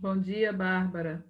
Bom dia, Bárbara.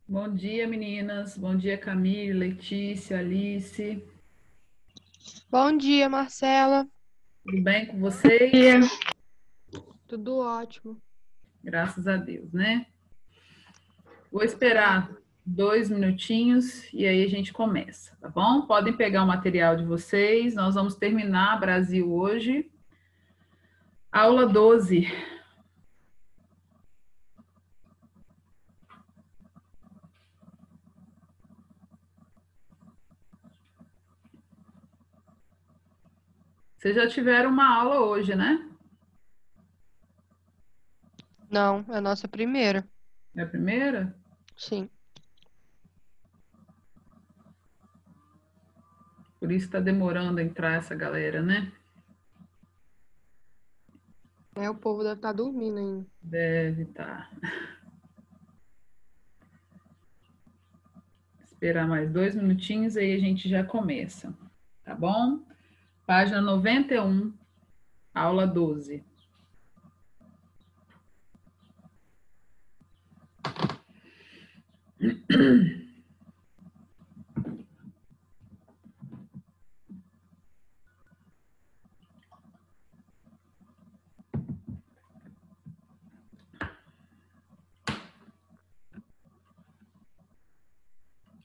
Bom dia, meninas. Bom dia, Camille, Letícia, Alice. Bom dia, Marcela. Tudo bem com vocês? Tudo ótimo. Graças a Deus, né? Vou esperar 2 minutinhos e aí a gente começa, tá bom? Podem pegar o material de vocês. Nós vamos terminar Brasil hoje. Aula 12. Vocês já tiveram uma aula hoje, né? Não, é a nossa primeira. É a primeira? Sim. Por isso está demorando a entrar essa galera, né? O povo deve estar dormindo ainda. Deve estar. Esperar mais 2 minutinhos, aí a gente já começa, tá bom? Página 91, aula 12.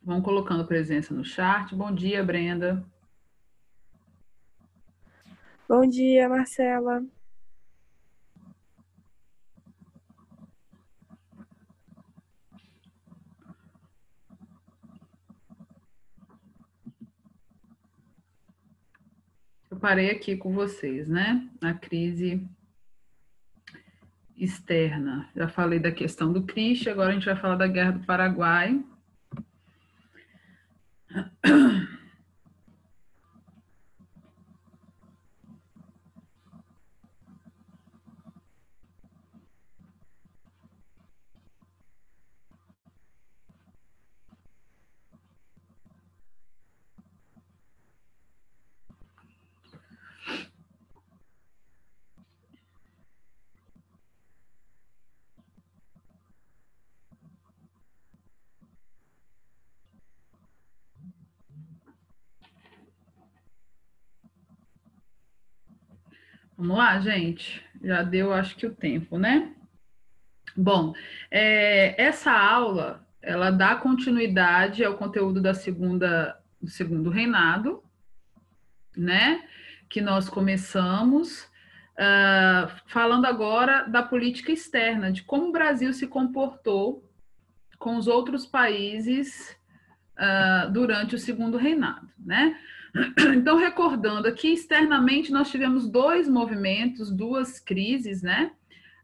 Vão colocando presença no chat. Bom dia, Brenda. Bom dia, Marcela. Eu parei aqui com vocês, né? A crise externa. Já falei da questão do Christie, agora a gente vai falar da Guerra do Paraguai. Vamos lá, gente. Já deu, acho que o tempo, né? Bom, essa aula, ela dá continuidade ao conteúdo do segundo reinado, né? Que nós começamos, falando agora da política externa, de como o Brasil se comportou com os outros países durante o segundo reinado, né? Então, recordando aqui, externamente nós tivemos dois movimentos, duas crises, né?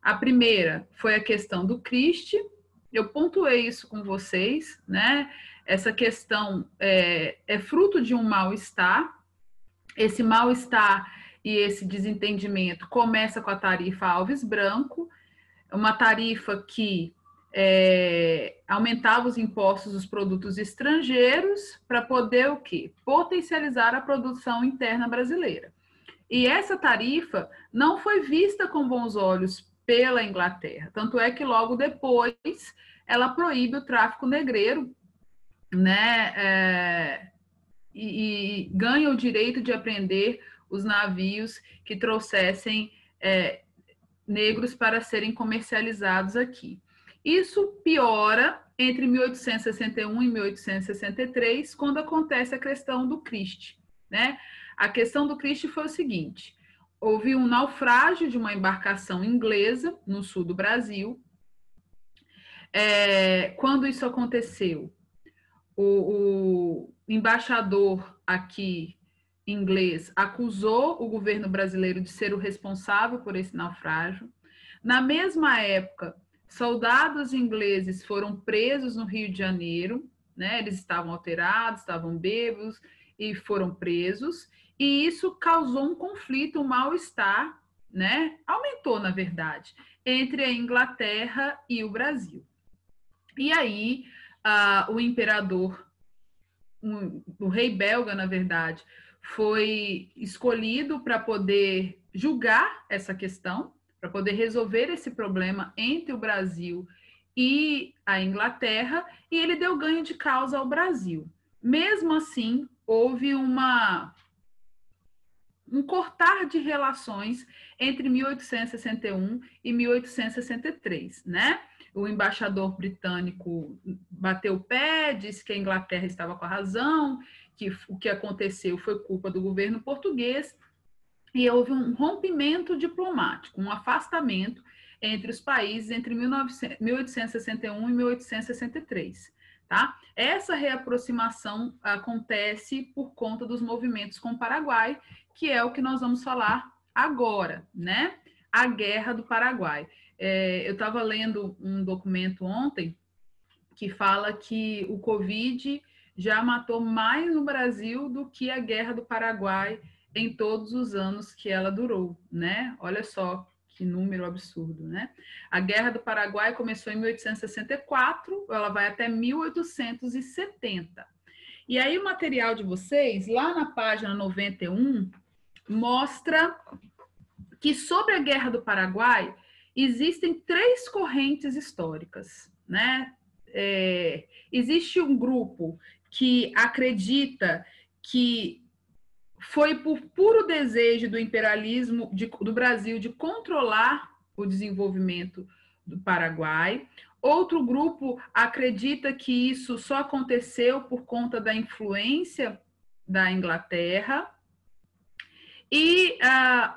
A primeira foi a questão do Christie, eu pontuei isso com vocês, né? Essa questão é fruto de um mal-estar. Esse mal-estar e esse desentendimento começa com a tarifa Alves Branco, uma tarifa que aumentava os impostos dos produtos estrangeiros para poder o quê? Potencializar a produção interna brasileira. E essa tarifa não foi vista com bons olhos pela Inglaterra. Tanto é que logo depois ela proíbe o tráfico negreiro, né? E ganha o direito de apreender os navios que trouxessem negros para serem comercializados aqui. Isso piora entre 1861 e 1863, quando acontece a questão do Christie, né? A questão do Christie foi o seguinte: houve um naufrágio de uma embarcação inglesa no sul do Brasil. Quando isso aconteceu, o embaixador aqui inglês acusou o governo brasileiro de ser o responsável por esse naufrágio. Na mesma época, soldados ingleses foram presos no Rio de Janeiro, né? Eles estavam alterados, estavam bêbados e foram presos, e isso causou um conflito, um mal-estar, né? Aumentou, na verdade, entre a Inglaterra e o Brasil. E aí, o imperador, o rei belga, na verdade, foi escolhido para poder julgar essa questão, para poder resolver esse problema entre o Brasil e a Inglaterra, e ele deu ganho de causa ao Brasil. Mesmo assim, houve um cortar de relações entre 1861 e 1863, né? O embaixador britânico bateu o pé, disse que a Inglaterra estava com a razão, que o que aconteceu foi culpa do governo português, e houve um rompimento diplomático, um afastamento entre os países entre 1861 e 1863. Tá? Essa reaproximação acontece por conta dos movimentos com o Paraguai, que é o que nós vamos falar agora, né? A Guerra do Paraguai. Eu estava lendo um documento ontem que fala que o Covid já matou mais no Brasil do que a Guerra do Paraguai em todos os anos que ela durou, né? Olha só que número absurdo, né? A Guerra do Paraguai começou em 1864, ela vai até 1870. E aí o material de vocês, lá na página 91, mostra que sobre a Guerra do Paraguai existem 3 correntes históricas, né? Existe um grupo que acredita que foi por puro desejo do imperialismo do Brasil de controlar o desenvolvimento do Paraguai. Outro grupo acredita que isso só aconteceu por conta da influência da Inglaterra. E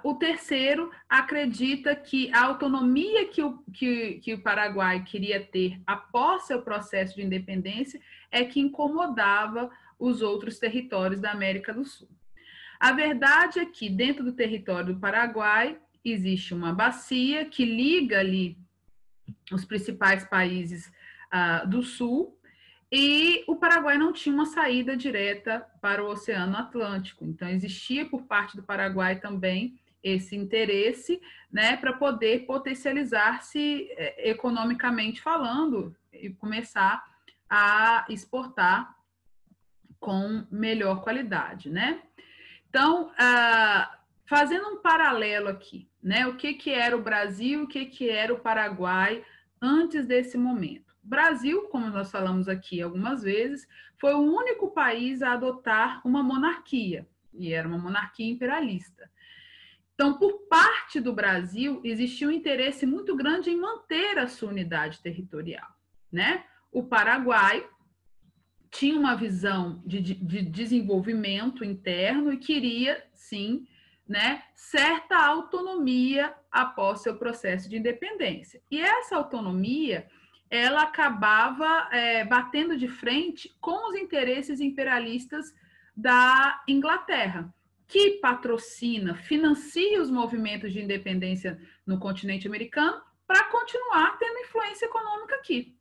o terceiro acredita que a autonomia que o Paraguai queria ter após seu processo de independência é que incomodava os outros territórios da América do Sul. A verdade é que dentro do território do Paraguai existe uma bacia que liga ali os principais países do Sul, e o Paraguai não tinha uma saída direta para o Oceano Atlântico. Então, existia por parte do Paraguai também esse interesse, né, para poder potencializar-se economicamente falando e começar a exportar com melhor qualidade, né? Então, fazendo um paralelo aqui, né, o que era o Brasil, o que era o Paraguai antes desse momento. Brasil, como nós falamos aqui algumas vezes, foi o único país a adotar uma monarquia, e era uma monarquia imperialista. Então, por parte do Brasil, existia um interesse muito grande em manter a sua unidade territorial, né? O Paraguai tinha uma visão de desenvolvimento interno e queria, sim, né, certa autonomia após seu processo de independência. E essa autonomia ela acabava batendo de frente com os interesses imperialistas da Inglaterra, que patrocina, financia os movimentos de independência no continente americano para continuar tendo influência econômica aqui,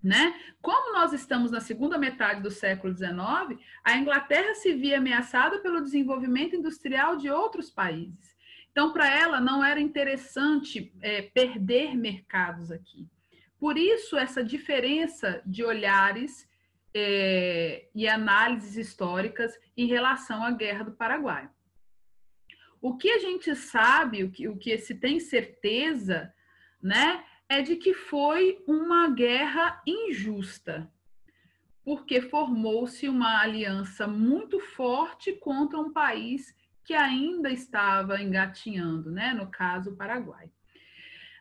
né? Como nós estamos na segunda metade do século XIX, a Inglaterra se via ameaçada pelo desenvolvimento industrial de outros países. Então, para ela, não era interessante perder mercados aqui. Por isso, essa diferença de olhares e análises históricas em relação à Guerra do Paraguai. O que a gente sabe, o que se tem certeza né, é de que foi uma guerra injusta, porque formou-se uma aliança muito forte contra um país que ainda estava engatinhando, né, no caso, o Paraguai.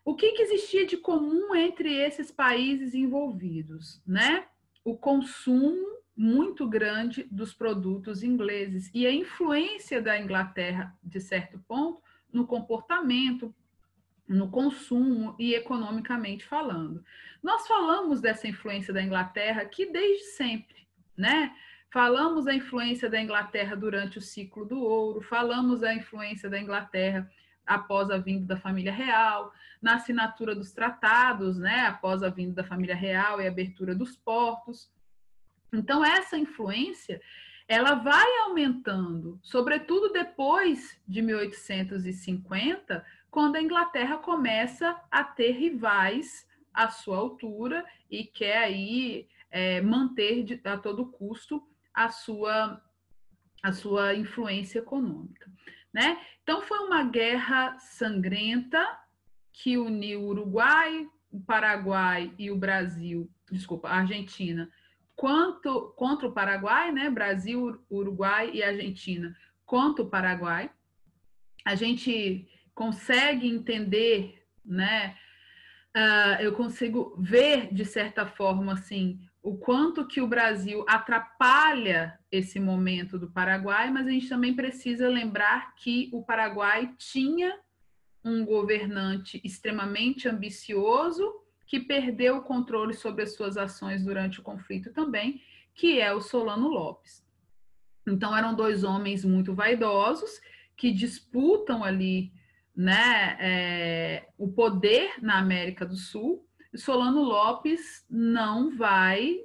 O que existia de comum entre esses países envolvidos, né? O consumo muito grande dos produtos ingleses e a influência da Inglaterra, de certo ponto, no comportamento, no consumo e economicamente falando. Nós falamos dessa influência da Inglaterra aqui desde sempre, né? Falamos da influência da Inglaterra durante o ciclo do ouro, falamos da influência da Inglaterra após a vinda da família real, na assinatura dos tratados, né? Após a vinda da família real e a abertura dos portos. Então, essa influência, ela vai aumentando, sobretudo depois de 1850, quando a Inglaterra começa a ter rivais à sua altura e quer aí manter a todo custo a sua influência econômica, né? Então foi uma guerra sangrenta que uniu o Uruguai, o Paraguai e o Brasil, desculpa, a Argentina, contra o Paraguai, né? Brasil, Uruguai e Argentina contra o Paraguai. A gente consegue entender, né? Eu consigo ver, de certa forma, assim, o quanto que o Brasil atrapalha esse momento do Paraguai, mas a gente também precisa lembrar que o Paraguai tinha um governante extremamente ambicioso que perdeu o controle sobre as suas ações durante o conflito também, que é o Solano Lopes. Então, eram dois homens muito vaidosos que disputam ali, né, o poder na América do Sul. Solano Lopes não vai,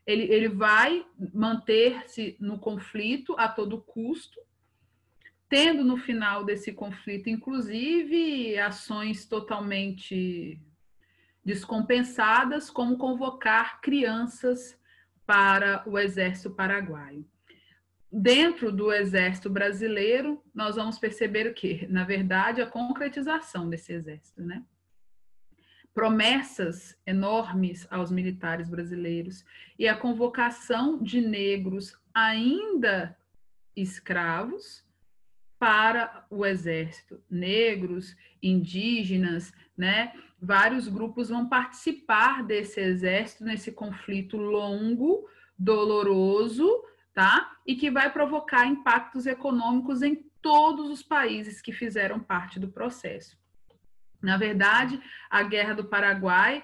ele vai manter-se no conflito a todo custo, tendo no final desse conflito, inclusive, ações totalmente descompensadas, como convocar crianças para o exército paraguaio. Dentro do exército brasileiro, nós vamos perceber o quê? Na verdade, a concretização desse exército, né? Promessas enormes aos militares brasileiros e a convocação de negros ainda escravos para o exército. Negros, indígenas, né? Vários grupos vão participar desse exército, nesse conflito longo, doloroso, tá? E que vai provocar impactos econômicos em todos os países que fizeram parte do processo. Na verdade, a Guerra do Paraguai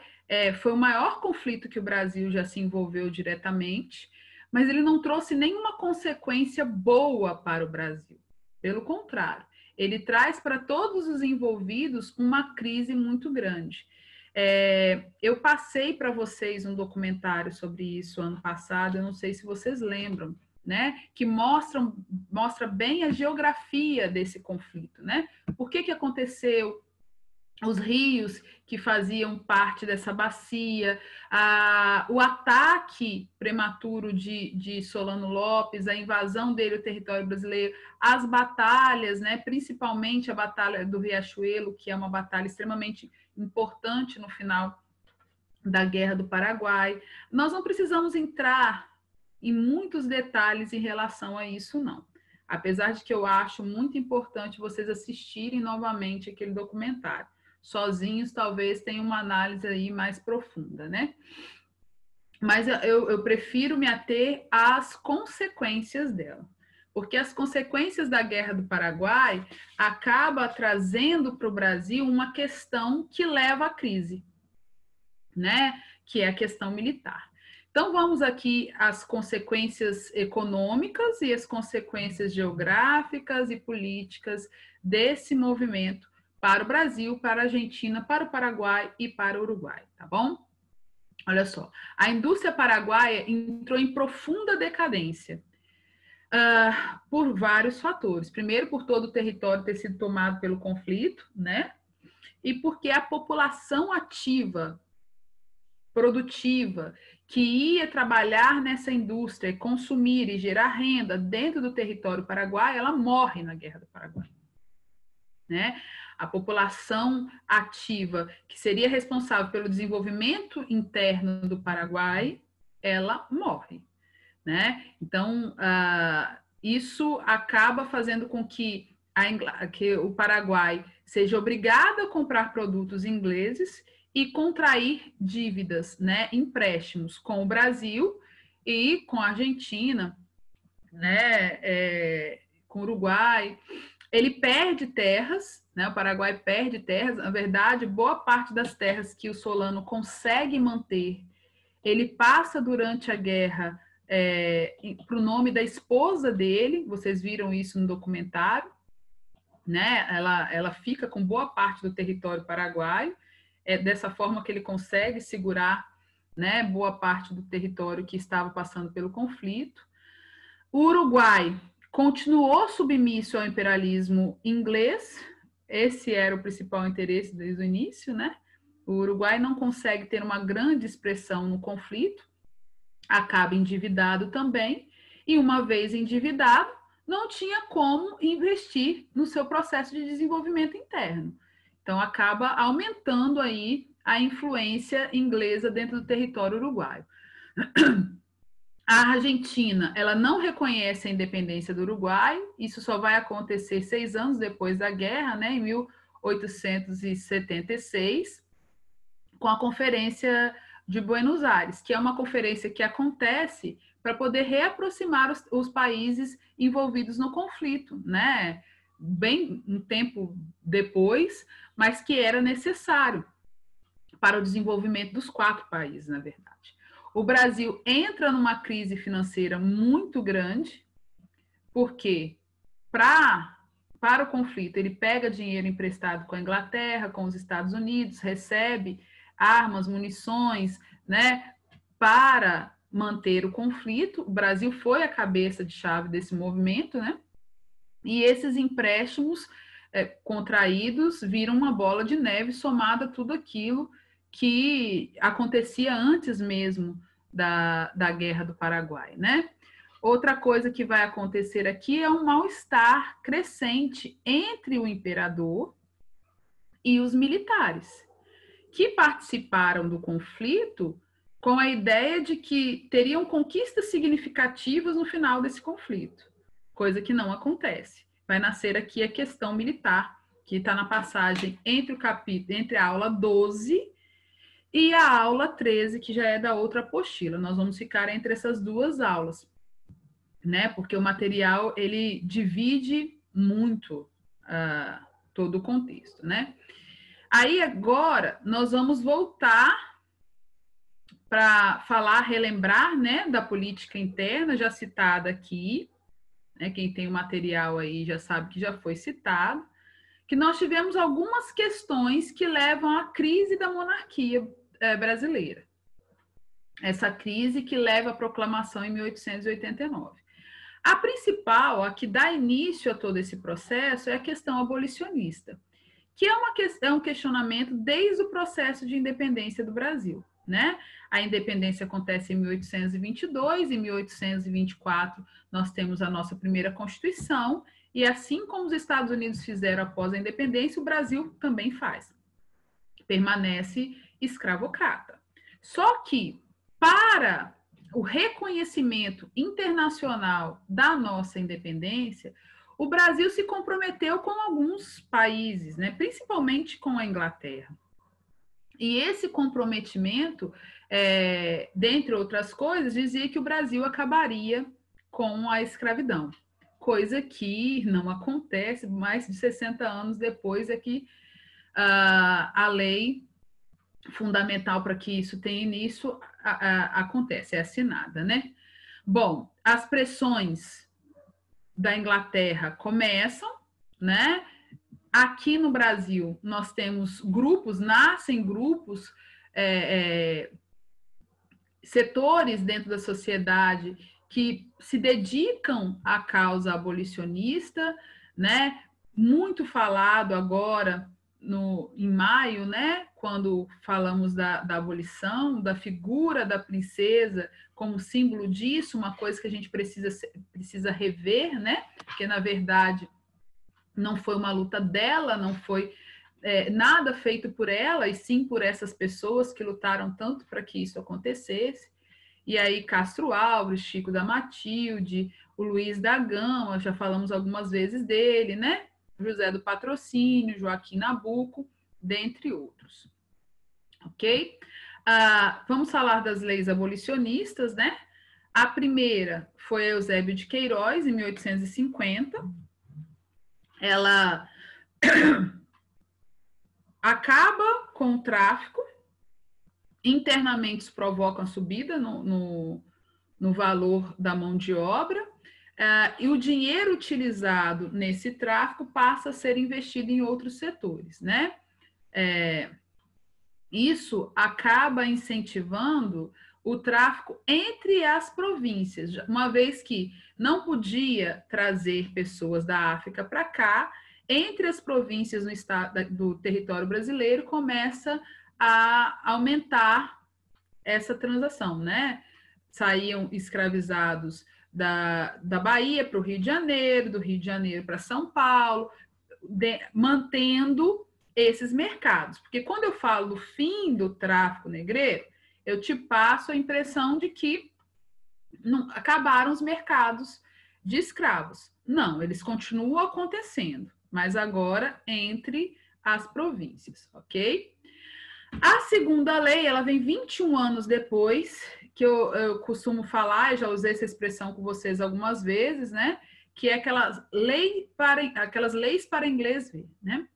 foi o maior conflito que o Brasil já se envolveu diretamente, mas ele não trouxe nenhuma consequência boa para o Brasil. Pelo contrário, ele traz para todos os envolvidos uma crise muito grande. Eu passei para vocês um documentário sobre isso ano passado, eu não sei se vocês lembram, né? Que mostra bem a geografia desse conflito, né? Por que aconteceu? Os rios que faziam parte dessa bacia, o ataque prematuro de Solano Lopes, a invasão dele ao território brasileiro, as batalhas, né, principalmente a Batalha do Riachuelo, que é uma batalha extremamente importante no final da Guerra do Paraguai. Nós não precisamos entrar em muitos detalhes em relação a isso, não. Apesar de que eu acho muito importante vocês assistirem novamente aquele documentário. Sozinhos, talvez tenham uma análise aí mais profunda, né? Mas eu prefiro me ater às consequências dela, porque as consequências da Guerra do Paraguai acaba trazendo para o Brasil uma questão que leva à crise, né? Que é a questão militar. Então, vamos aqui às consequências econômicas e as consequências geográficas e políticas desse movimento para o Brasil, para a Argentina, para o Paraguai e para o Uruguai, tá bom? Olha só, a indústria paraguaia entrou em profunda decadência por vários fatores. Primeiro, por todo o território ter sido tomado pelo conflito, né? E porque a população ativa, produtiva, que ia trabalhar nessa indústria, consumir e gerar renda dentro do território paraguaio, ela morre na Guerra do Paraguai. né? A população ativa, que seria responsável pelo desenvolvimento interno do Paraguai, ela morre, né? Então, isso acaba fazendo com que o Paraguai seja obrigado a comprar produtos ingleses e contrair dívidas, né, empréstimos com o Brasil e com a Argentina, né, com o Uruguai. Ele perde terras, né, o Paraguai perde terras. Na verdade, boa parte das terras que o Solano consegue manter, ele passa durante a guerra para o nome da esposa dele, vocês viram isso no documentário, né? Ela fica com boa parte do território paraguaio, é dessa forma que ele consegue segurar, né, boa parte do território que estava passando pelo conflito. O Uruguai continuou submisso ao imperialismo inglês, esse era o principal interesse desde o início, né? O Uruguai não consegue ter uma grande expressão no conflito, acaba endividado também, e uma vez endividado, não tinha como investir no seu processo de desenvolvimento interno. Então, acaba aumentando aí a influência inglesa dentro do território uruguaio. A Argentina, ela não reconhece a independência do Uruguai, isso só vai acontecer 6 anos depois da guerra, né, em 1876, com a Conferência de Buenos Aires, que é uma conferência que acontece para poder reaproximar os países envolvidos no conflito, né? Bem um tempo depois, mas que era necessário para o desenvolvimento dos 4 países, na verdade. O Brasil entra numa crise financeira muito grande, porque para o conflito ele pega dinheiro emprestado com a Inglaterra, com os Estados Unidos, recebe armas, munições, né, para manter o conflito. O Brasil foi a cabeça de chave desse movimento, né? E esses empréstimos contraídos viram uma bola de neve somada a tudo aquilo que acontecia antes mesmo da Guerra do Paraguai, né? Outra coisa que vai acontecer aqui é um mal-estar crescente entre o imperador e os militares, que participaram do conflito com a ideia de que teriam conquistas significativas no final desse conflito, coisa que não acontece. Vai nascer aqui a questão militar, que está na passagem entre a aula 12 e a aula 13, que já é da outra apostila. Nós vamos ficar entre essas 2 aulas, né? Porque o material ele divide muito todo o contexto, né? Aí agora nós vamos voltar para falar, relembrar, né, da política interna já citada aqui, né? Quem tem o material aí já sabe que já foi citado, que nós tivemos algumas questões que levam à crise da monarquia brasileira. Essa crise que leva à proclamação em 1889. A principal, a que dá início a todo esse processo, é a questão abolicionista, que é um questionamento desde o processo de independência do Brasil, né? A independência acontece em 1822, em 1824 nós temos a nossa primeira Constituição, e assim como os Estados Unidos fizeram após a independência, o Brasil também faz. Permanece escravocrata. Só que, para o reconhecimento internacional da nossa independência, o Brasil se comprometeu com alguns países, né, principalmente com a Inglaterra. E esse comprometimento, dentre outras coisas, dizia que o Brasil acabaria com a escravidão, coisa que não acontece. Mais de 60 anos depois é que a lei fundamental para que isso tenha início acontece, é assinada, né? Bom, as pressões da Inglaterra começam, né? Aqui no Brasil, nós temos grupos, nascem grupos, setores dentro da sociedade que se dedicam à causa abolicionista, né? Muito falado agora em maio, né? Quando falamos da abolição, da figura da princesa como símbolo disso, uma coisa que a gente precisa rever, né? Porque, na verdade, não foi uma luta dela, não foi nada feito por ela, e sim por essas pessoas que lutaram tanto para que isso acontecesse. E aí Castro Alves, Chico da Matilde, o Luiz da Gama, já falamos algumas vezes dele, né? José do Patrocínio, Joaquim Nabuco, dentre outros. Ok? Vamos falar das leis abolicionistas, né? A primeira foi Eusébio de Queiroz, em 1850. Ela acaba com o tráfico, internamente isso provoca uma subida no valor da mão de obra, e o dinheiro utilizado nesse tráfico passa a ser investido em outros setores, né? Isso acaba incentivando o tráfico entre as províncias, uma vez que não podia trazer pessoas da África para cá, entre as províncias no estado, do território brasileiro começa a aumentar essa transação, né? Saíam escravizados da Bahia para o Rio de Janeiro, do Rio de Janeiro para São Paulo, mantendo esses mercados. Porque quando eu falo do fim do tráfico negreiro, eu te passo a impressão de que não, acabaram os mercados de escravos. Não, eles continuam acontecendo, mas agora entre as províncias, ok? A segunda lei, ela vem 21 anos depois, que eu costumo falar, eu já usei essa expressão com vocês algumas vezes, né? Que é aquelas leis para inglês ver, né?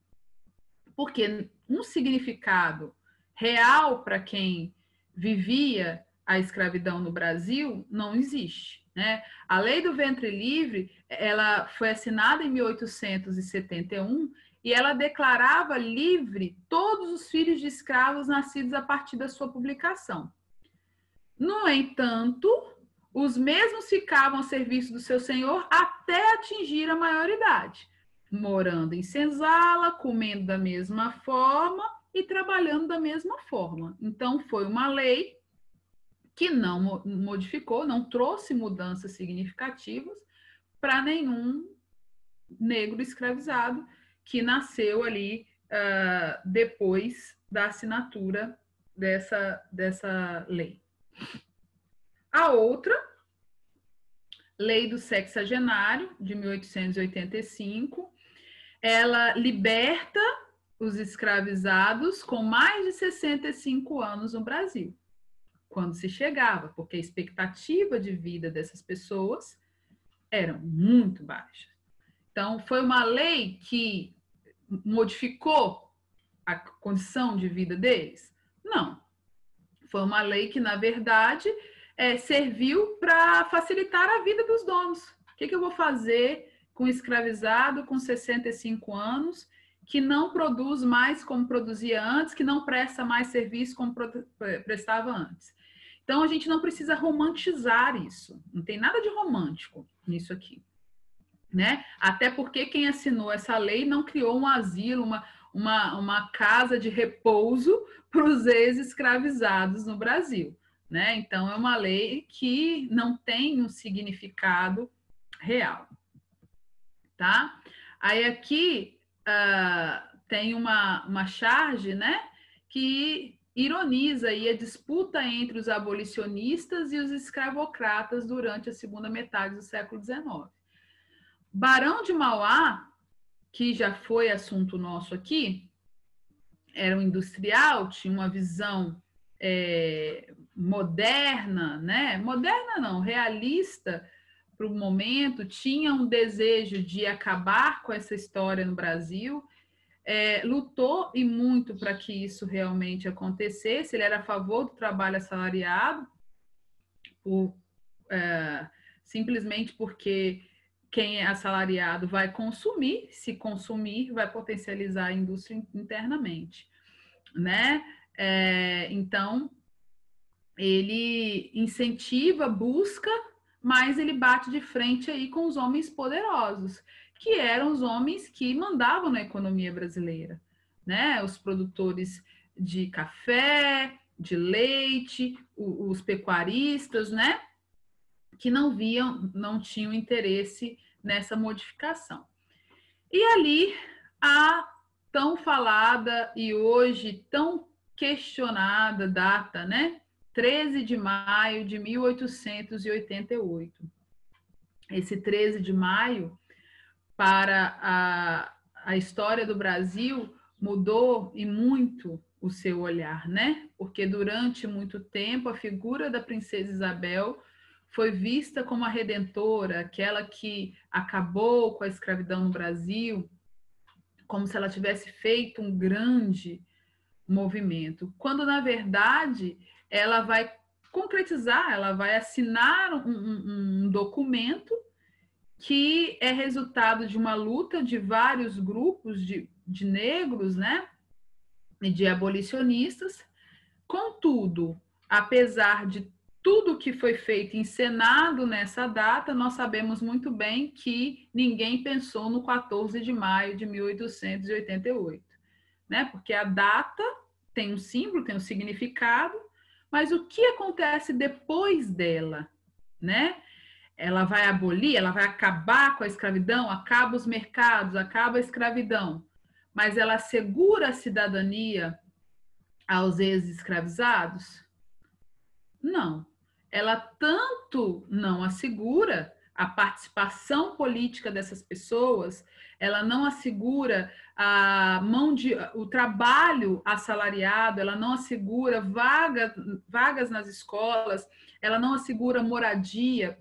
Porque um significado real para quem vivia a escravidão no Brasil não existe, né? A Lei do Ventre Livre, ela foi assinada em 1871 e ela declarava livre todos os filhos de escravos nascidos a partir da sua publicação. No entanto, os mesmos ficavam a serviço do seu senhor até atingir a maioridade, morando em senzala, comendo da mesma forma e trabalhando da mesma forma. Então, foi uma lei que não modificou, não trouxe mudanças significativas para nenhum negro escravizado que nasceu ali depois da assinatura dessa lei. A outra, Lei do Sexagenário, de 1885, ela liberta os escravizados com mais de 65 anos no Brasil, quando se chegava, porque a expectativa de vida dessas pessoas era muito baixa. Então, foi uma lei que modificou a condição de vida deles? Não. Foi uma lei que, na verdade, serviu para facilitar a vida dos donos. O que eu vou fazer com um escravizado com 65 anos, que não produz mais como produzia antes, que não presta mais serviço como prestava antes? Então, a gente não precisa romantizar isso. Não tem nada de romântico nisso aqui, né? Até porque quem assinou essa lei não criou um asilo, uma casa de repouso para os ex-escravizados no Brasil, né? Então, é uma lei que não tem um significado real, tá? Aí aqui tem uma charge, né, que ironiza aí a disputa entre os abolicionistas e os escravocratas durante a segunda metade do século XIX. Barão de Mauá, que já foi assunto nosso aqui, era um industrial, tinha uma visão moderna, né? Moderna não, realista para o momento, tinha um desejo de acabar com essa história no Brasil, lutou e muito para que isso realmente acontecesse. Ele era a favor do trabalho assalariado, simplesmente porque quem é assalariado vai consumir, se consumir, vai potencializar a indústria internamente, né? Então, ele incentiva, busca, mas ele bate de frente aí com os homens poderosos, que eram os homens que mandavam na economia brasileira, né? Os produtores de café, de leite, os pecuaristas, né? Que não tinham interesse nessa modificação. E ali a tão falada e hoje tão questionada data, né? 13 de maio de 1888. Esse 13 de maio, para a história do Brasil, mudou e muito o seu olhar, né? Porque durante muito tempo a figura da princesa Isabel foi vista como a redentora, aquela que acabou com a escravidão no Brasil, como se ela tivesse feito um grande movimento, quando na verdade ela vai concretizar, ela vai assinar um documento que é resultado de uma luta de vários grupos de negros, né, e de abolicionistas. Contudo, apesar de tudo que foi feito encenado nessa data, nós sabemos muito bem que ninguém pensou no 14 de maio de 1888, né? Porque a data tem um símbolo, tem um significado, mas o que acontece depois dela, né? Ela vai abolir, ela vai acabar com a escravidão, acaba os mercados, acaba a escravidão, mas ela assegura a cidadania aos ex-escravizados? Não. Ela tanto não assegura a participação política dessas pessoas, ela não assegura o trabalho assalariado, ela não assegura vagas nas escolas, ela não assegura moradia,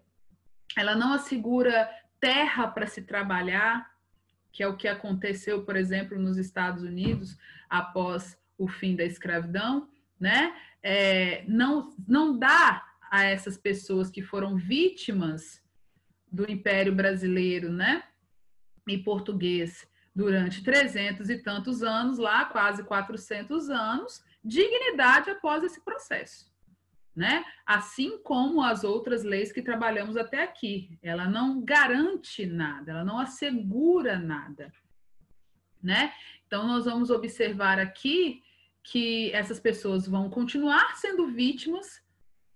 ela não assegura terra para se trabalhar, que é o que aconteceu, por exemplo, nos Estados Unidos após o fim da escravidão, né? Não dá a essas pessoas que foram vítimas do Império Brasileiro, né, e português durante 300 e tantos anos, lá quase 400 anos, dignidade após esse processo, né? Assim como as outras leis que trabalhamos até aqui. Ela não garante nada, ela não assegura nada, né? Então, nós vamos observar aqui que essas pessoas vão continuar sendo vítimas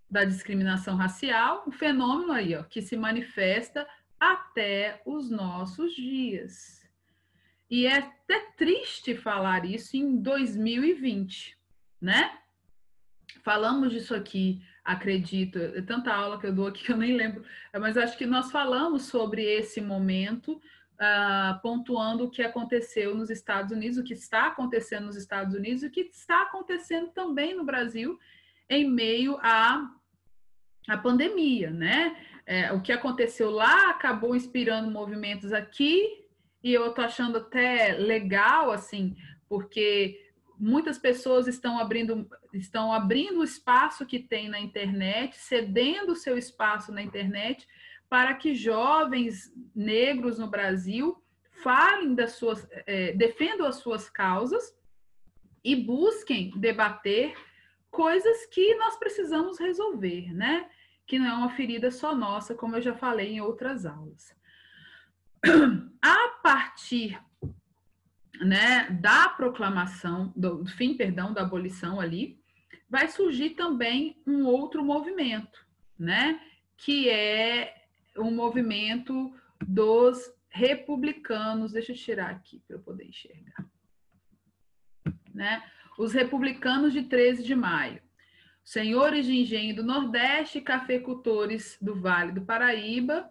da discriminação racial, um fenômeno aí, ó, que se manifesta até os nossos dias. E é até triste falar isso em 2020, né? Falamos disso aqui, acredito, é tanta aula que eu dou aqui que eu nem lembro, mas acho que nós falamos sobre esse momento, pontuando o que aconteceu nos Estados Unidos, o que está acontecendo nos Estados Unidos e o que está acontecendo também no Brasil em meio à pandemia, né? O que aconteceu lá acabou inspirando movimentos aqui e eu estou achando até legal, assim, porque muitas pessoas estão abrindo o espaço que tem na internet, cedendo o seu espaço na internet para que jovens negros no Brasil falem defendam as suas causas e busquem debater coisas que nós precisamos resolver, né? Que não é uma ferida só nossa, como eu já falei em outras aulas. A partir, né, da proclamação, do fim, perdão, da abolição ali, vai surgir também um outro movimento, né, que é o movimento dos republicanos. Deixa eu tirar aqui para eu poder enxergar, né? Os republicanos de 13 de maio. Senhores de engenho do Nordeste, cafeicultores do Vale do Paraíba,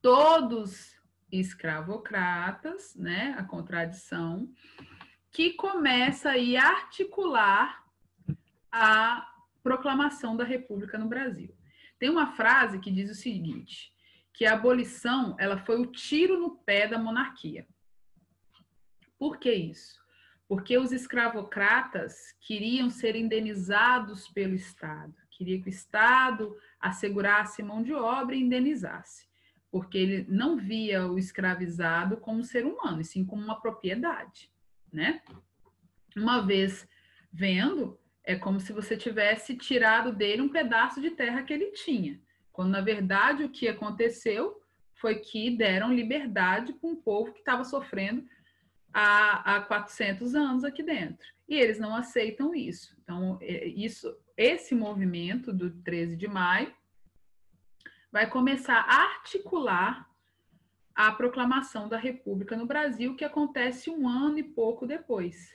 todos escravocratas, né? A contradição, que começa aí a articular a proclamação da República no Brasil. Tem uma frase que diz o seguinte, que a abolição, ela foi o tiro no pé da monarquia. Por que isso? Porque os escravocratas queriam ser indenizados pelo Estado, queria que o Estado assegurasse mão de obra e indenizasse, porque ele não via o escravizado como ser humano, e sim como uma propriedade, né? Uma vez vendo, é como se você tivesse tirado dele um pedaço de terra que ele tinha, quando na verdade o que aconteceu foi que deram liberdade para um povo que estava sofrendo há 400 anos aqui dentro. E eles não aceitam isso. Então, esse movimento do 13 de maio vai começar a articular a proclamação da República no Brasil, que acontece 1 ano e pouco depois.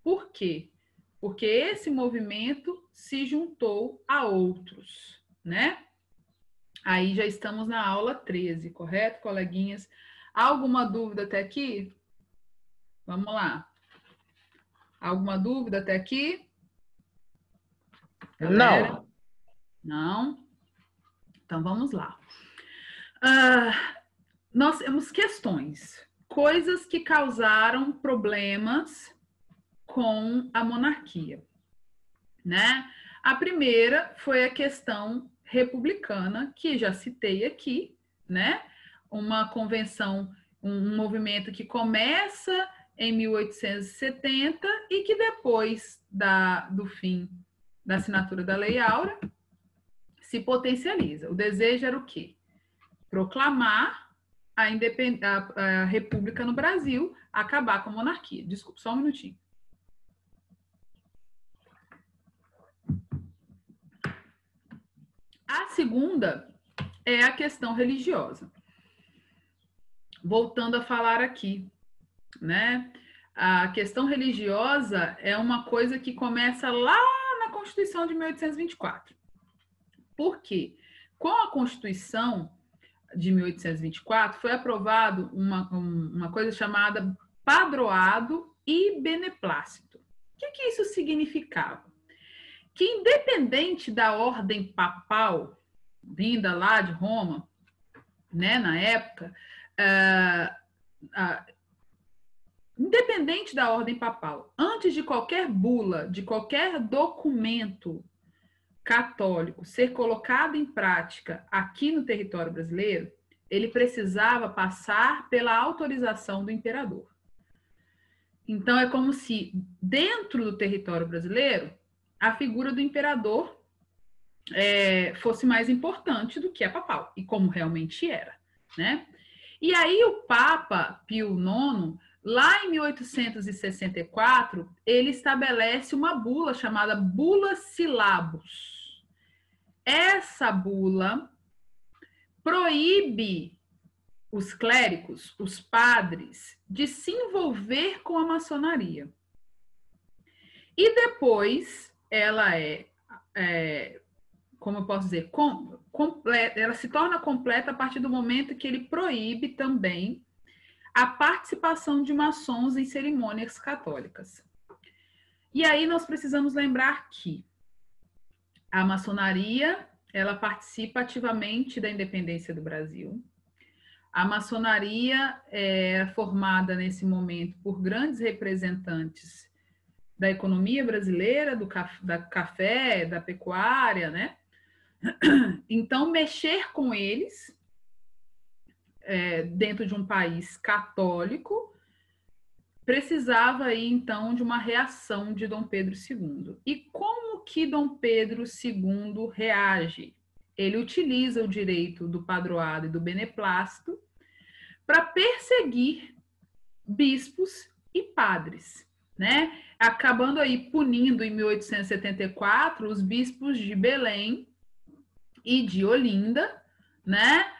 Por quê? Porque esse movimento se juntou a outros, né? Aí já estamos na aula 13, correto, coleguinhas? Alguma dúvida até aqui? Vamos lá. Alguma dúvida até aqui? Galera? Não? Então vamos lá. Nós temos questões, coisas que causaram problemas com a monarquia, né? A primeira foi a questão republicana, que já citei aqui, né? Uma convenção, um movimento que começa em 1870 e que depois do fim da assinatura da Lei Áurea se potencializa. O desejo era o quê? Proclamar a República no Brasil, acabar com a monarquia. Desculpa, só um minutinho. A segunda é a questão religiosa. Voltando a falar aqui, né? A questão religiosa é uma coisa que começa lá na Constituição de 1824. Por quê? Com a Constituição de 1824, foi aprovado uma coisa chamada padroado e beneplácito. O que isso significava? Que independente da ordem papal, vinda lá de Roma, né, na época, independente da ordem papal, antes de qualquer bula, de qualquer documento católico ser colocado em prática aqui no território brasileiro, ele precisava passar pela autorização do imperador. Então, é como se, dentro do território brasileiro, a figura do imperador fosse mais importante do que a papal, e como realmente era, né? E aí o Papa Pio IX, lá em 1864, ele estabelece uma bula chamada Bula Syllabus. Essa bula proíbe os clérigos, os padres, de se envolver com a maçonaria. E depois ela como eu posso dizer, completa, ela se torna completa a partir do momento que ele proíbe também a participação de maçons em cerimônias católicas. E aí nós precisamos lembrar que a maçonaria, ela participa ativamente da independência do Brasil. A maçonaria é formada nesse momento por grandes representantes da economia brasileira, da café, da pecuária, né? Então, mexer com eles dentro de um país católico precisava aí, então, de uma reação de Dom Pedro II. E como que Dom Pedro II reage? Ele utiliza o direito do padroado e do beneplácito para perseguir bispos e padres, né? Acabando aí punindo em 1874 os bispos de Belém e de Olinda, né?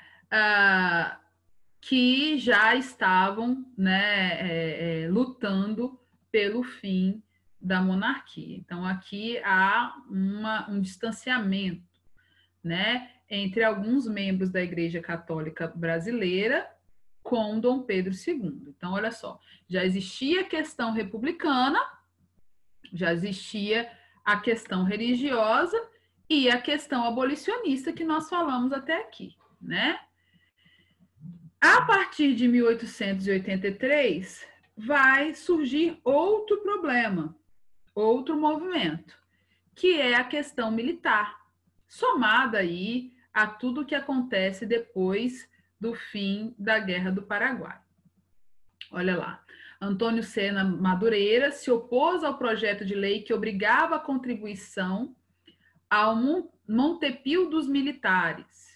Que já estavam, né, lutando pelo fim da monarquia. Então, aqui há um distanciamento, né, entre alguns membros da Igreja Católica Brasileira com Dom Pedro II. Então, olha só, já existia a questão republicana, já existia a questão religiosa e a questão abolicionista que nós falamos até aqui, né? A partir de 1883, vai surgir outro problema, outro movimento, que é a questão militar, somada aí a tudo que acontece depois do fim da Guerra do Paraguai. Olha lá, Antônio Sena Madureira se opôs ao projeto de lei que obrigava a contribuição ao Montepio dos Militares,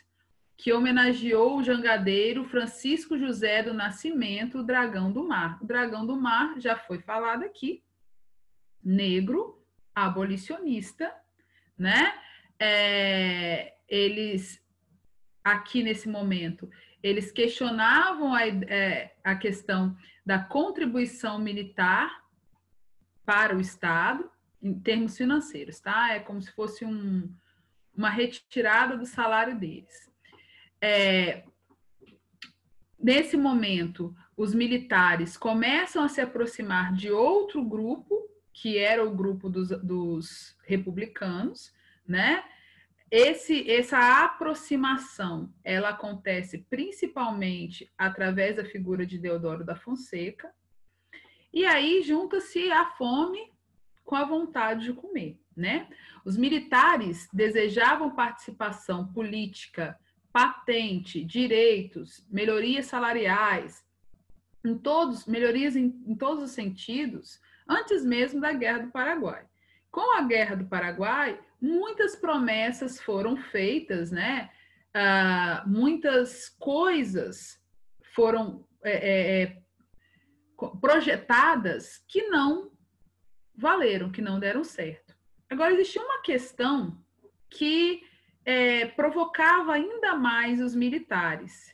que homenageou o jangadeiro Francisco José do Nascimento, o Dragão do Mar. O Dragão do Mar já foi falado aqui, negro, abolicionista, né? Eles aqui nesse momento, eles questionavam a questão da contribuição militar para o Estado, em termos financeiros, tá? É como se fosse uma retirada do salário deles. Nesse momento, os militares começam a se aproximar de outro grupo, que era o grupo dos republicanos, né? Essa aproximação, ela acontece principalmente através da figura de Deodoro da Fonseca, e aí junta-se a fome com a vontade de comer, né? Os militares desejavam participação política, patente, direitos, melhorias salariais, melhorias em todos os sentidos, antes mesmo da Guerra do Paraguai. Com a Guerra do Paraguai, muitas promessas foram feitas, né? Muitas coisas foram projetadas que não valeram, que não deram certo. Agora, existia uma questão que provocava ainda mais os militares,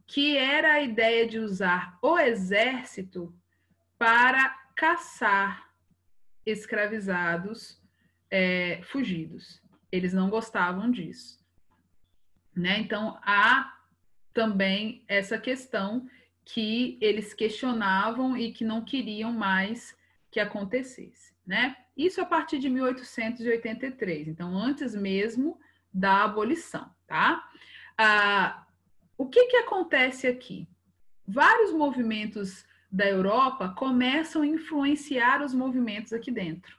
que era a ideia de usar o exército para caçar escravizados fugidos. Eles não gostavam disso, né? Então, há também essa questão que eles questionavam e que não queriam mais que acontecesse, né? Isso a partir de 1883, então antes mesmo da abolição, tá? O que acontece aqui? Vários movimentos da Europa começam a influenciar os movimentos aqui dentro.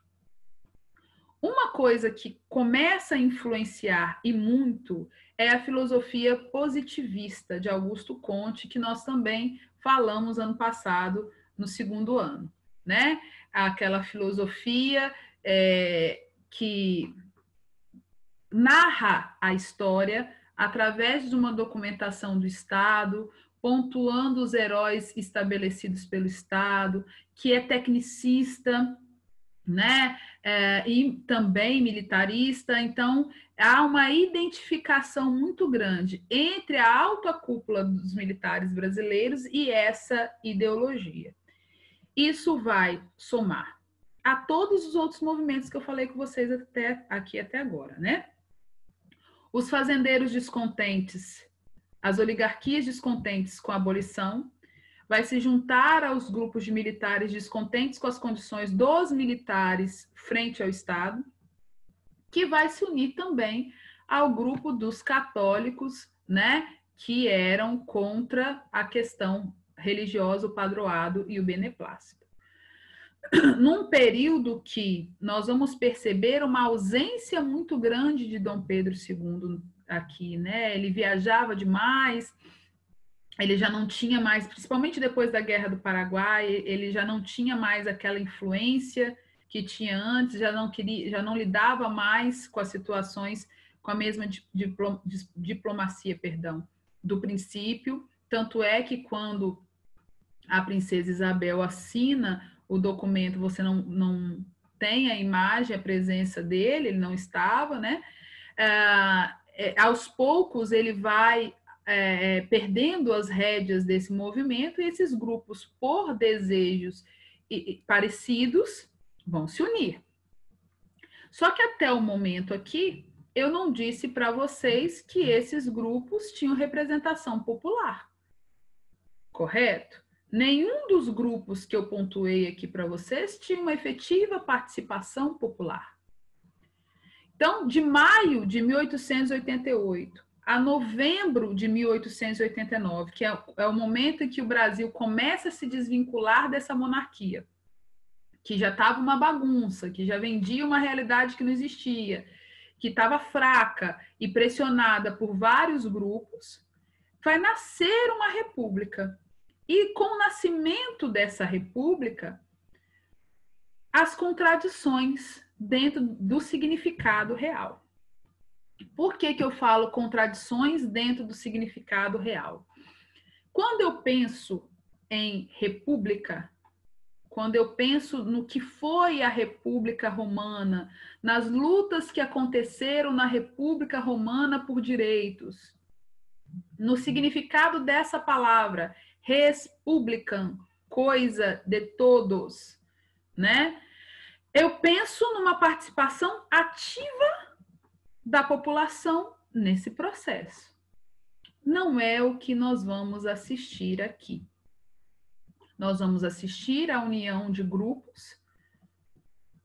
Uma coisa que começa a influenciar e muito é a filosofia positivista de Augusto Comte, que nós também falamos ano passado, no segundo ano, né? Aquela filosofia que narra a história através de uma documentação do Estado, pontuando os heróis estabelecidos pelo Estado, que é tecnicista, né? E também militarista. Então, há uma identificação muito grande entre a alta cúpula dos militares brasileiros e essa ideologia. Isso vai somar a todos os outros movimentos que eu falei com vocês até agora, né? Os fazendeiros descontentes, as oligarquias descontentes com a abolição, vai se juntar aos grupos de militares descontentes com as condições dos militares frente ao Estado, que vai se unir também ao grupo dos católicos, né, que eram contra a questão religiosa, o padroado e o beneplácito. Num período que nós vamos perceber uma ausência muito grande de Dom Pedro II aqui, né? Ele viajava demais, ele já não tinha mais, principalmente depois da Guerra do Paraguai, ele já não tinha mais aquela influência que tinha antes, já não lidava mais com as situações com a mesma diplomacia, do princípio. Tanto é que quando a princesa Isabel assina o documento, você não tem a imagem, a presença dele, ele não estava, né? Aos poucos ele vai perdendo as rédeas desse movimento, e esses grupos, por desejos parecidos, vão se unir. Só que até o momento aqui, eu não disse para vocês que esses grupos tinham representação popular, correto? Nenhum dos grupos que eu pontuei aqui para vocês tinha uma efetiva participação popular. Então, de maio de 1888 a novembro de 1889, que é o momento em que o Brasil começa a se desvincular dessa monarquia, que já estava uma bagunça, que já vendia uma realidade que não existia, que estava fraca e pressionada por vários grupos, vai nascer uma república. E com o nascimento dessa república, as contradições dentro do significado real. Por que eu falo contradições dentro do significado real? Quando eu penso em república, quando eu penso no que foi a República Romana, nas lutas que aconteceram na República Romana por direitos, no significado dessa palavra, res publicam, coisa de todos, né? Eu penso numa participação ativa da população nesse processo. Não é o que nós vamos assistir aqui. Nós vamos assistir à união de grupos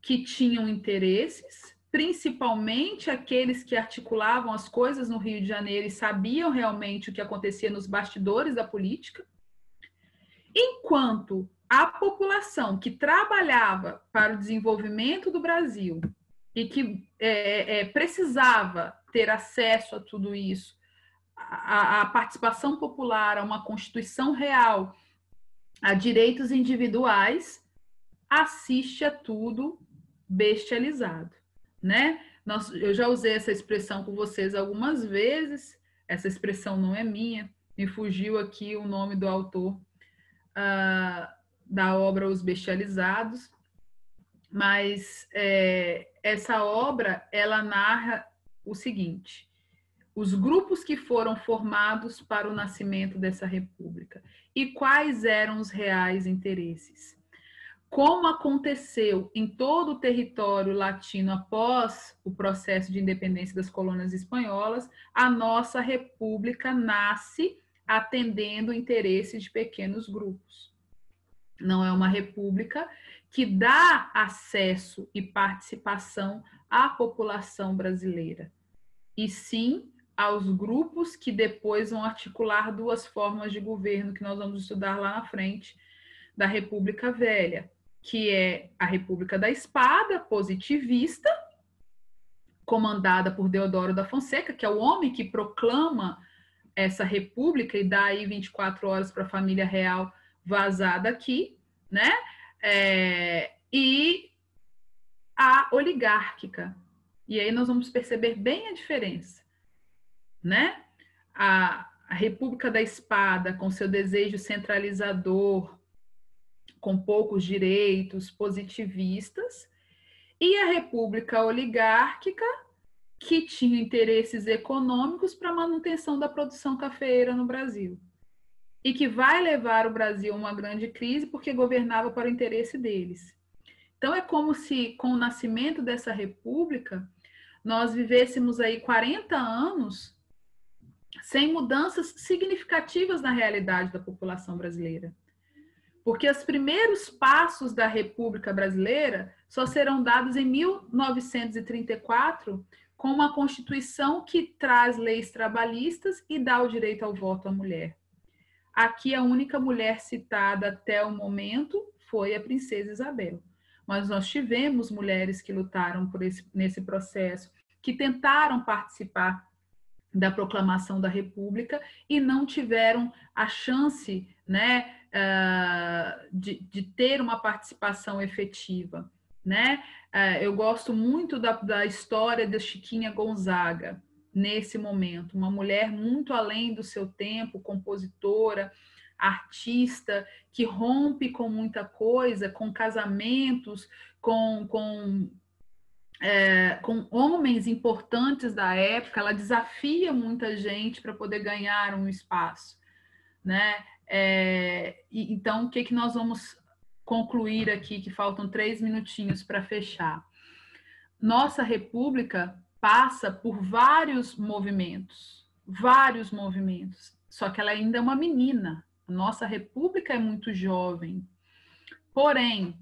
que tinham interesses, principalmente aqueles que articulavam as coisas no Rio de Janeiro e sabiam realmente o que acontecia nos bastidores da política, enquanto a população que trabalhava para o desenvolvimento do Brasil e que precisava ter acesso a tudo isso, a participação popular, a uma Constituição real, a direitos individuais, assiste a tudo bestializado, né? Eu já usei essa expressão com vocês algumas vezes, essa expressão não é minha, me fugiu aqui o nome do autor da obra Os Bestializados, mas essa obra, ela narra o seguinte: os grupos que foram formados para o nascimento dessa república e quais eram os reais interesses. Como aconteceu em todo o território latino após o processo de independência das colônias espanholas, a nossa república nasce atendendo interesses de pequenos grupos. Não é uma república que dá acesso e participação à população brasileira, e sim aos grupos que depois vão articular duas formas de governo que nós vamos estudar lá na frente da República Velha, que é a República da Espada, positivista, comandada por Deodoro da Fonseca, que é o homem que proclama essa república e dá aí 24 horas para a família real vazar daqui, né? E a oligárquica. E aí nós vamos perceber bem a diferença, né? A República da Espada, com seu desejo centralizador, com poucos direitos, positivistas, e a República Oligárquica, que tinha interesses econômicos para a manutenção da produção cafeeira no Brasil, e que vai levar o Brasil a uma grande crise porque governava para o interesse deles. Então, é como se, com o nascimento dessa república, nós vivêssemos aí 40 anos sem mudanças significativas na realidade da população brasileira. Porque os primeiros passos da República Brasileira só serão dados em 1934, com uma Constituição que traz leis trabalhistas e dá o direito ao voto à mulher. Aqui, a única mulher citada até o momento foi a Princesa Isabel. Mas nós tivemos mulheres que lutaram nesse processo, que tentaram participar da proclamação da República e não tiveram a chance, né, de ter uma participação efetiva, né? Eu gosto muito da história da Chiquinha Gonzaga, nesse momento, uma mulher muito além do seu tempo, compositora, artista, que rompe com muita coisa, com casamentos, com homens importantes da época. Ela desafia muita gente para poder ganhar um espaço, né? Então, o que nós vamos concluir aqui, que faltam 3 minutinhos para fechar? Nossa república passa por vários movimentos, só que ela ainda é uma menina. A nossa república é muito jovem. Porém,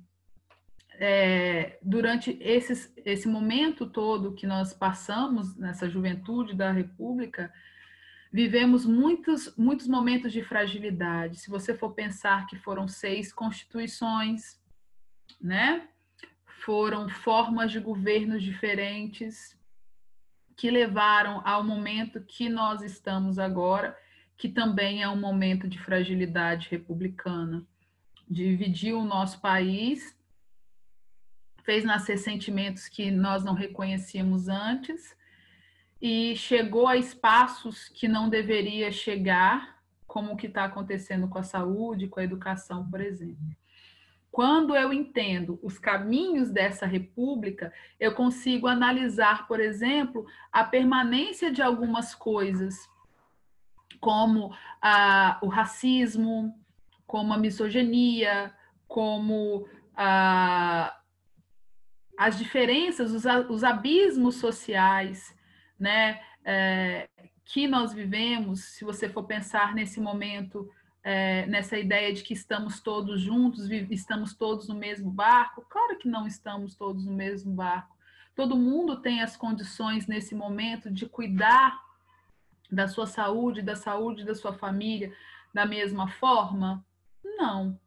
durante esse momento todo que nós passamos nessa juventude da república, vivemos muitos momentos de fragilidade. Se você for pensar que foram 6 constituições, né? Foram formas de governos diferentes que levaram ao momento que nós estamos agora, que também é um momento de fragilidade republicana. Dividiu o nosso país, fez nascer sentimentos que nós não reconhecíamos antes e chegou a espaços que não deveria chegar, como o que está acontecendo com a saúde, com a educação, por exemplo. Quando eu entendo os caminhos dessa república, eu consigo analisar, por exemplo, a permanência de algumas coisas como o racismo, como a misoginia, como as diferenças, os abismos sociais, né, que nós vivemos. Se você for pensar nesse momento, nessa ideia de que estamos todos juntos, estamos todos no mesmo barco, claro que não estamos todos no mesmo barco. Todo mundo tem as condições nesse momento de cuidar da sua saúde, da saúde da sua família da mesma forma? Não,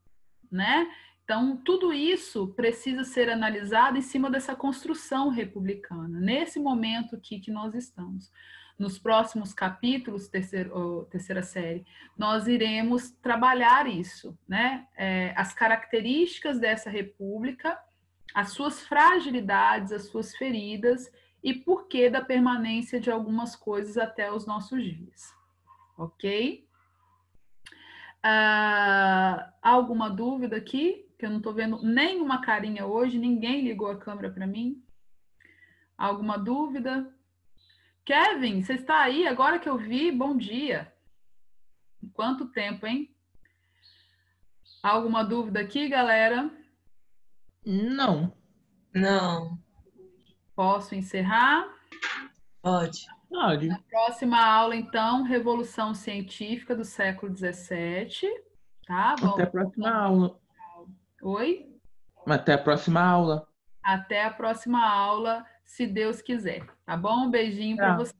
né? Então, tudo isso precisa ser analisado em cima dessa construção republicana, nesse momento aqui que nós estamos. Nos próximos capítulos, terceira série, nós iremos trabalhar isso, né? As características dessa república, as suas fragilidades, as suas feridas e porquê da permanência de algumas coisas até os nossos dias. Ok? Alguma dúvida aqui? Que eu não estou vendo nenhuma carinha hoje, ninguém ligou a câmera para mim. Alguma dúvida? Kevin, você está aí agora que eu vi? Bom dia. Quanto tempo, hein? Alguma dúvida aqui, galera? Não. Não. Posso encerrar? Pode. Pode. Na próxima aula, então, Revolução Científica do século XVII. Tá? Até a próxima aula. Oi? Até a próxima aula. Até a próxima aula, se Deus quiser. Tá bom? Um beijinho para você.